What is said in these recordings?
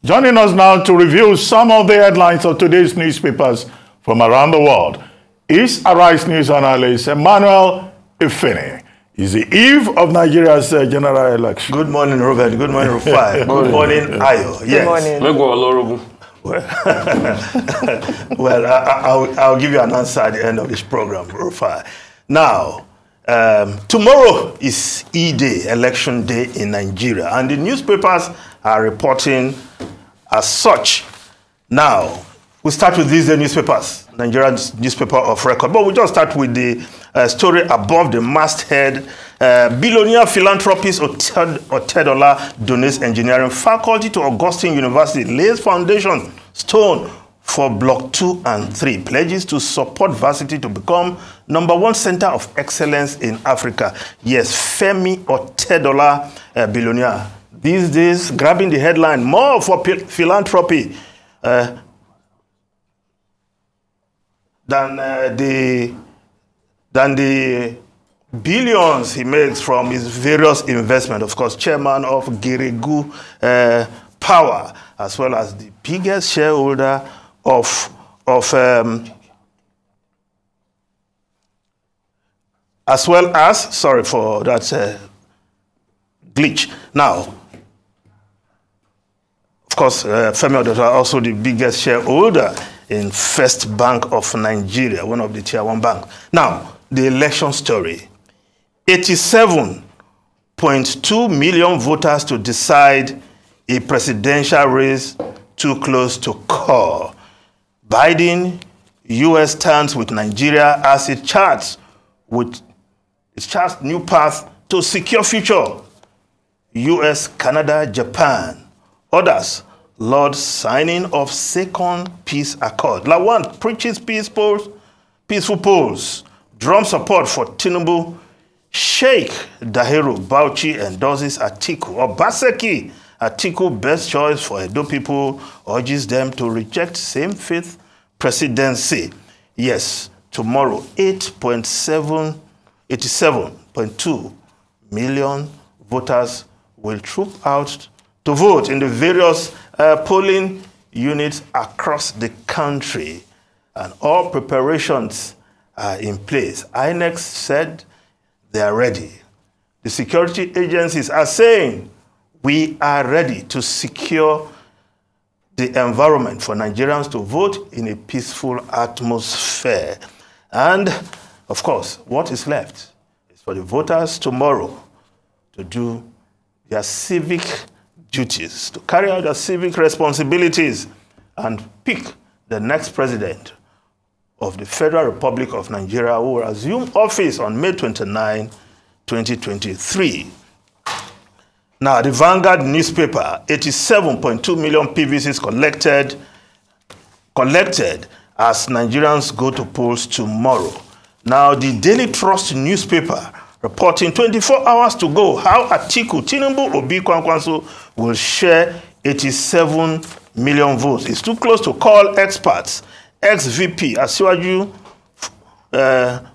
Joining us now to review some of the headlines of today's newspapers from around the world is Arise News analyst Emmanuel Ifene. It's the eve of Nigeria's general election. Good morning, Robert. Good morning, Rufai. Good morning, Ayo. Yes. Good morning. Well, I'll give you an answer at the end of this program, Rufai. Now, tomorrow is E-Day, Election Day in Nigeria, and the newspapers are reporting as such. Now, we'll start with these newspapers, Nigeria's newspaper of record, but we'll just start with the story above the masthead. Billionaire philanthropist Otedola donates engineering faculty to Augustine University, lays foundation stone for Block 2 and 3, pledges to support varsity to become #1 center of excellence in Africa. Yes, Femi Otedola, billionaire. These days, grabbing the headline, more for philanthropy than the billions he makes from his various investments. Of course, chairman of Geregu Power, as well as the biggest shareholder as well as, sorry for that glitch. Now, of course, Femi Otedola also the biggest shareholder in First Bank of Nigeria, one of the tier 1 banks. Now, the election story. 87.2 million voters to decide a presidential race too close to call. Biden, U.S. stands with Nigeria as it charts new path to secure future. U.S., Canada, Japan, others Lord signing of second peace accord. Lawan preaches peaceful polls, drum support for Tinubu. Sheikh Dahiru Bauchi endorses Atiku. Obaseki, Atiku best choice for Edo people, urges them to reject same-faith presidency. Yes, tomorrow 87.2 million voters will troop out to vote in the various polling units across the country, and all preparations are in place. INEC said they are ready. The security agencies are saying we are ready to secure the environment for Nigerians to vote in a peaceful atmosphere. And, of course, what is left is for the voters tomorrow to do their civic duties, to carry out their civic responsibilities and pick the next president of the Federal Republic of Nigeria, who will assume office on May 29, 2023. Now, the Vanguard newspaper, 87.2 million PVCs collected as Nigerians go to polls tomorrow. Now, the Daily Trust newspaper reporting 24 hours to go, how Atiku, Tinubu, Obi Kwankwaso will share 87 million votes. It's too close to call experts. Ex-VP Asiwaju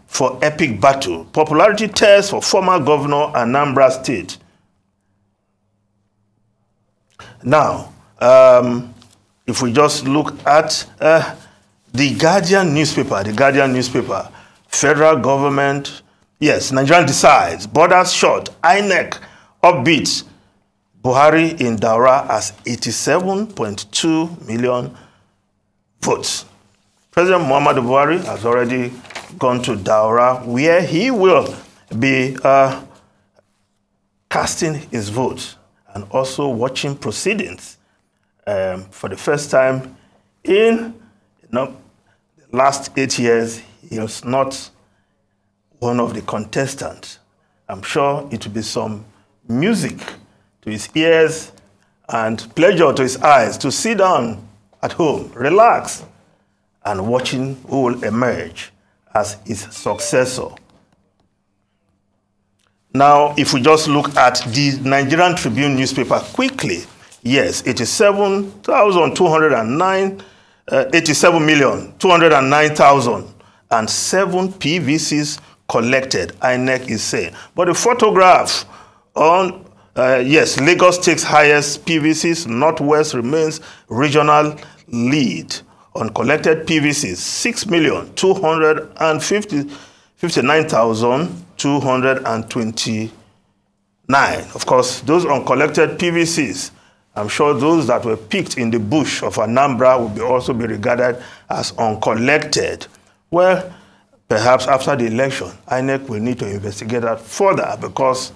for epic battle. Popularity test for former governor Anambra State. Now, if we just look at the Guardian newspaper, federal government, yes, Nigerian decides, borders shut, INEC upbeat, Buhari in Daura has 87.2 million votes. President Muhammadu Buhari has already gone to Daura, where he will be casting his vote and also watching proceedings. For the first time in the last 8 years, he was not one of the contestants. I'm sure it will be some music to his ears and pleasure to his eyes to sit down at home, relax, and watching who will emerge as his successor. Now, if we just look at the Nigerian Tribune newspaper quickly, yes, 87,209,007 PVCs collected, INEC is saying. But the photograph on Yes, Lagos takes highest PVCs. Northwest remains regional lead on collected PVCs, 6,259,229. Of course, those uncollected PVCs, I'm sure those that were picked in the bush of Anambra will also be regarded as uncollected. Well, perhaps after the election, INEC will need to investigate that further, because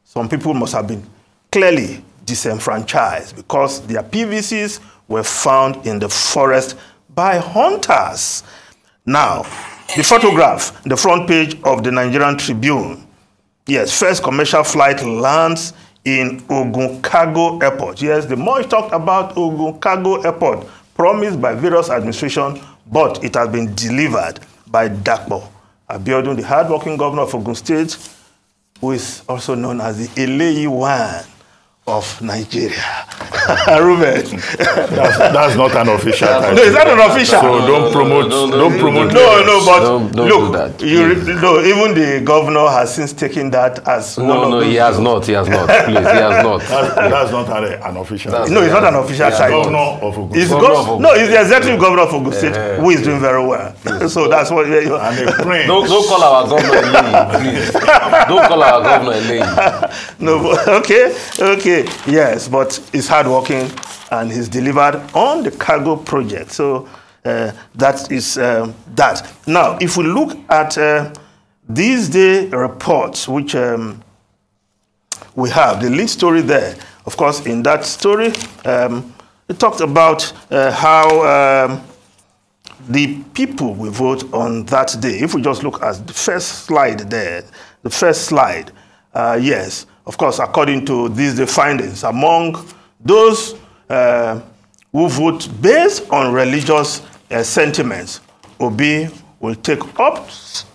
some people must have been clearly disenfranchised because their PVCs were found in the forest by hunters. Now, the photograph, the front page of the Nigerian Tribune. Yes, first commercial flight lands in Ogun Cargo Airport. Yes, the much talked about Ogun Cargo Airport, promised by various administrations, but it has been delivered by Dapo Abiodun, the hardworking governor of Ogun State, who is also known as the Eleyi One of Nigeria. Ruben. That's not an official title. No, it's not an official. So don't promote. Don't promote. No, but don't look, do that. Even the governor has since taken that as one of those. He has not. He has not. Please, he has not. That's not an official. No, it's not an official title. Governor of Ogun. He's no, he's the executive governor of Ogun State, who is doing very well. So that's what. And a prince. Don't call our governor Eleyi, please. Don't call our governor Eleyi. No, okay, yes, but he's hardworking and he's delivered on the cargo project. So that is that. Now, if we look at these day reports, which we have, the lead story there, of course, in that story, it talked about how the people will vote on that day. If we just look at the first slide there, the first slide, yes, of course, according to these the findings, among those who vote based on religious sentiments, Obi will take up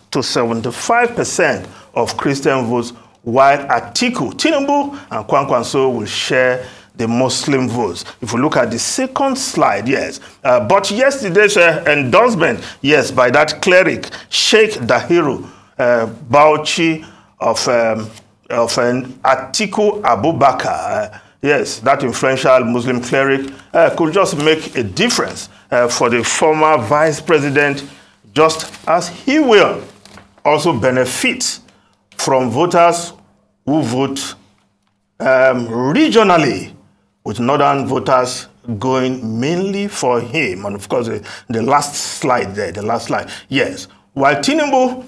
to 75% of Christian votes, while Atiku, Tinubu, and Kwankwanso will share the Muslim votes. If we look at the second slide, yes. But yesterday's endorsement, yes, by that cleric, Sheikh Dahiru Bauchi of Atiku Abubakar, yes, that influential Muslim cleric, could just make a difference for the former vice president, just as he will also benefit from voters who vote regionally, with northern voters going mainly for him. And of course, the last slide there, the last slide, yes. While Tinubu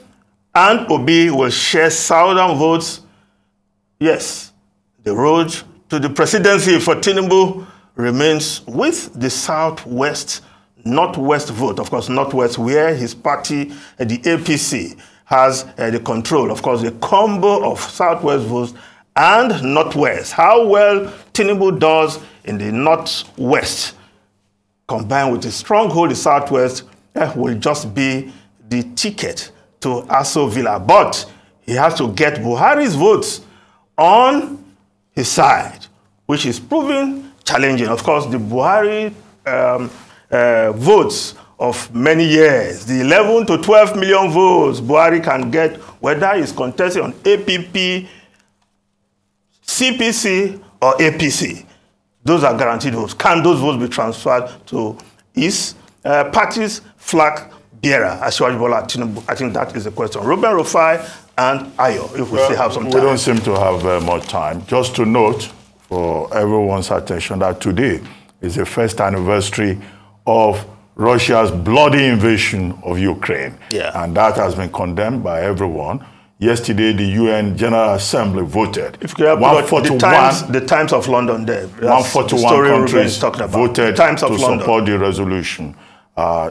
and Obi will share southern votes, yes, the road to the presidency for Tinubu remains with the southwest, northwest vote. Of course, northwest, where his party, the APC, has the control. Of course, the combo of southwest votes and northwest. How well Tinubu does in the northwest, combined with the stronghold, the southwest, will just be the ticket to Aso Villa. But he has to get Buhari's votes on his side, which is proving challenging. Of course, the Buhari votes of many years, the 11 to 12 million votes Buhari can get, whether he's contesting on APP, CPC, or APC, those are guaranteed votes. Can those votes be transferred to his party's flag bearer, Asiwaju Bola Tinubu? I think that is the question. Ruben Rufai and Ayo, if we still have some time. We don't seem to have much time. Just to note for everyone's attention that today is the first anniversary of Russia's bloody invasion of Ukraine. Yeah. And that has been condemned by everyone. Yesterday, the UN General Assembly voted. If you have 141, the Times of London there. 141 countries voted to London. Support the resolution.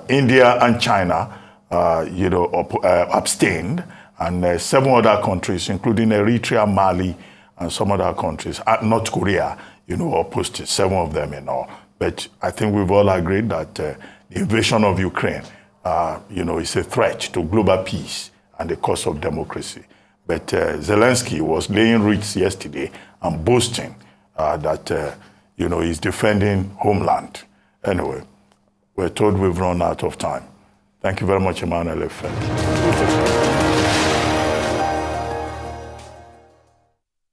India and China, abstained, and 7 other countries, including Eritrea, Mali, and some other countries. North Korea, opposed it, 7 of them in all. But I think we've all agreed that the invasion of Ukraine, is a threat to global peace and the cause of democracy. But Zelensky was laying wreaths yesterday and boasting that, he's defending homeland. Anyway, we're told we've run out of time. Thank you very much, Emmanuel Efe.